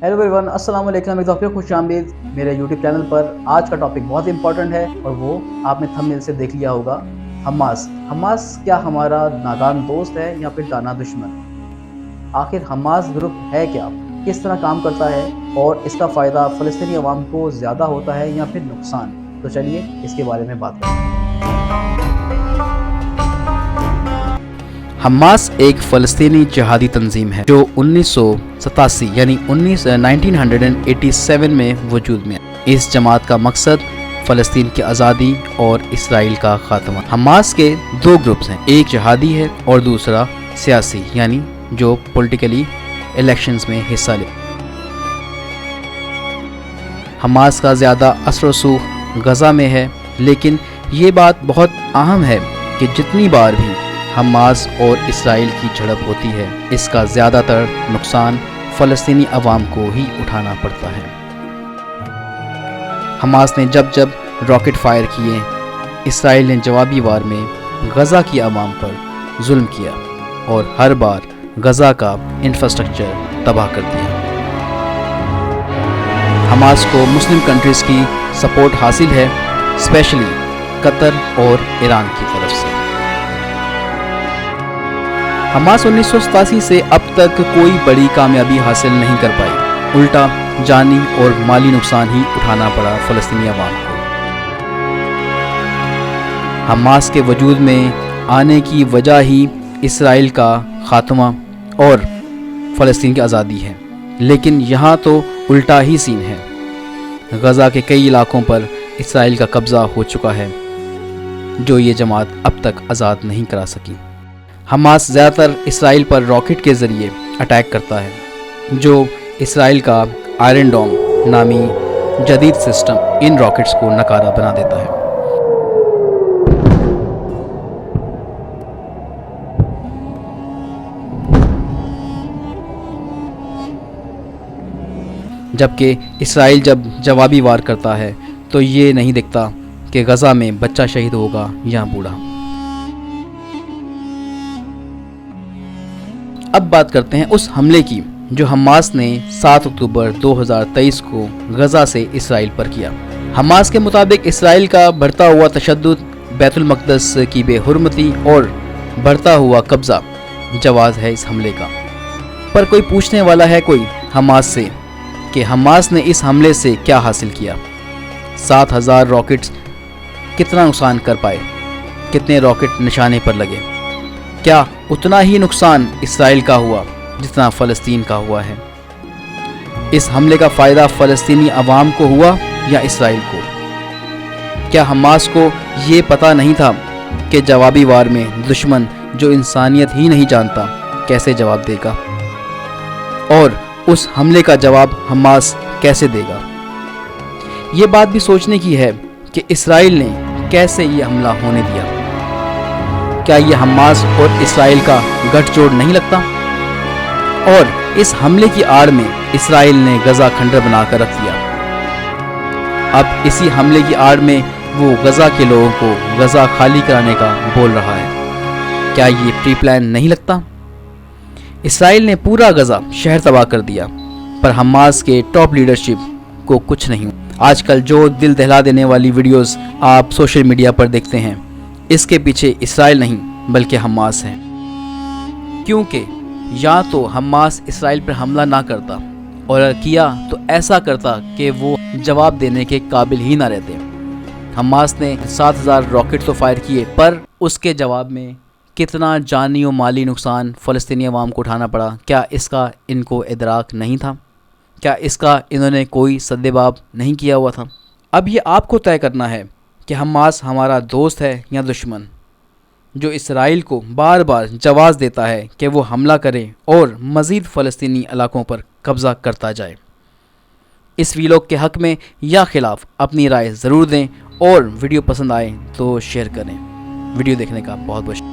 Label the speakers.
Speaker 1: Hello everyone, अस्सलाम वालेकुम। एक दफ़ा खुश आमदीद मेरे यूट्यूब चैनल पर। आज का टॉपिक बहुत इंपॉर्टेंट है और वो आपने थंबनेल से देख लिया होगा। हमास क्या हमारा नादान दोस्त है या फिर दाना दुश्मन? आखिर हमास ग्रुप है क्या, किस तरह काम करता है और इसका फ़ायदा फ़लस्तीनी अवाम को ज़्यादा होता है या फिर नुकसान? तो चलिए इसके बारे में बात करते हैं।
Speaker 2: हमास एक फ़लस्तीनी जिहादी तंजीम है जो 1987 यानी 1987 में वजूद में है। इस जमात का मकसद फ़लस्तीन की आज़ादी और इसराइल का खात्मा। हमास के दो ग्रुप्स हैं, एक जिहादी है और दूसरा सियासी यानी जो पॉलिटिकली इलेक्शंस में हिस्सा ले। हमास का ज़्यादा असर रसूख गज़ा में है, लेकिन ये बात बहुत अहम है कि जितनी बार भी हमास और इसराइल की झड़प होती है, इसका ज़्यादातर नुकसान फ़लस्तीनी अवाम को ही उठाना पड़ता है। हमास ने जब जब रॉकेट फायर किए, इसराइल ने जवाबी वार में गज़ा की अवाम पर जुल्म किया और हर बार गज़ा का इंफ्रास्ट्रक्चर तबाह कर दिया। हमास को मुस्लिम कंट्रीज़ की सपोर्ट हासिल है, स्पेशली कतर और ईरान की तरफ से। हमास 1987 से अब तक कोई बड़ी कामयाबी हासिल नहीं कर पाई, उल्टा जानी और माली नुकसान ही उठाना पड़ा फ़लस्तीनी अवाम को। हमास के वजूद में आने की वजह ही इसराइल का खात्मा और फ़लस्तीन की आज़ादी है, लेकिन यहाँ तो उल्टा ही सीन है। गज़ा के कई इलाकों पर इसराइल का कब्ज़ा हो चुका है जो ये जमात अब तक आज़ाद नहीं करा सकी। हमास ज़्यादातर इसराइल पर रॉकेट के ज़रिए अटैक करता है, जो इसराइल का आयरन डोम नामी जदीद सिस्टम इन रॉकेट्स को नकारा बना देता है। जबकि इसराइल जब जवाबी वार करता है तो ये नहीं दिखता कि गज़ा में बच्चा शहीद होगा या बूढ़ा। अब बात करते हैं उस हमले की जो हमास ने 7 अक्टूबर 2023 को गज़ा से इसराइल पर किया। हमास के मुताबिक इसराइल का बढ़ता हुआ तशद्दुद, बैतुल मक़दस की बेहुरमती और बढ़ता हुआ कब्ज़ा जवाज़ है इस हमले का। पर कोई पूछने वाला है कोई हमास से कि हमास ने इस हमले से क्या हासिल किया? 7000 रॉकेट्स कितना नुकसान कर पाए? कितने रॉकेट निशाने पर लगे? क्या उतना ही नुकसान इसराइल का हुआ जितना फ़लस्तीन का हुआ है? इस हमले का फ़ायदा फ़लस्तीनी अवाम को हुआ या इसराइल को? क्या हमास को ये पता नहीं था कि जवाबी वार में दुश्मन जो इंसानियत ही नहीं जानता कैसे जवाब देगा, और उस हमले का जवाब हमास कैसे देगा? ये बात भी सोचने की है कि इसराइल ने कैसे ये हमला होने दिया। क्या ये हमास और इसराइल का गठजोड़ नहीं लगता? और इस हमले की आड़ में इसराइल ने गज़ा खंडर बनाकर रख दिया। अब इसी हमले की आड़ में वो गज़ा के लोगों को गज़ा खाली कराने का बोल रहा है। क्या ये प्री प्लान नहीं लगता? इसराइल ने पूरा गज़ा शहर तबाह कर दिया, पर हमास के टॉप लीडरशिप को कुछ नहीं। आजकल जो दिल दहला देने वाली वीडियोस आप सोशल मीडिया पर देखते हैं, इसके पीछे इसराइल नहीं बल्कि हमास है। क्योंकि या तो हमास इसराइल पर हमला ना करता, और अगर किया तो ऐसा करता कि वो जवाब देने के काबिल ही ना रहते। हमास ने 7000 रॉकेट तो फायर किए, पर उसके जवाब में कितना जानी और माली नुकसान फ़लस्तीनी अवाम को उठाना पड़ा, क्या इसका इनको इदराक नहीं था? क्या इसका इन्होंने कोई सद्देबाब नहीं किया हुआ था? अब ये आपको तय करना है कि हमास हमारा दोस्त है या दुश्मन, जो इसराइल को बार बार जवाब देता है कि वो हमला करे और मज़ीद फ़लस्तीनी इलाकों पर कब्ज़ा करता जाए। इस वीलॉग के हक़ में या ख़िलाफ़ अपनी राय ज़रूर दें, और वीडियो पसंद आए तो शेयर करें। वीडियो देखने का बहुत बहुत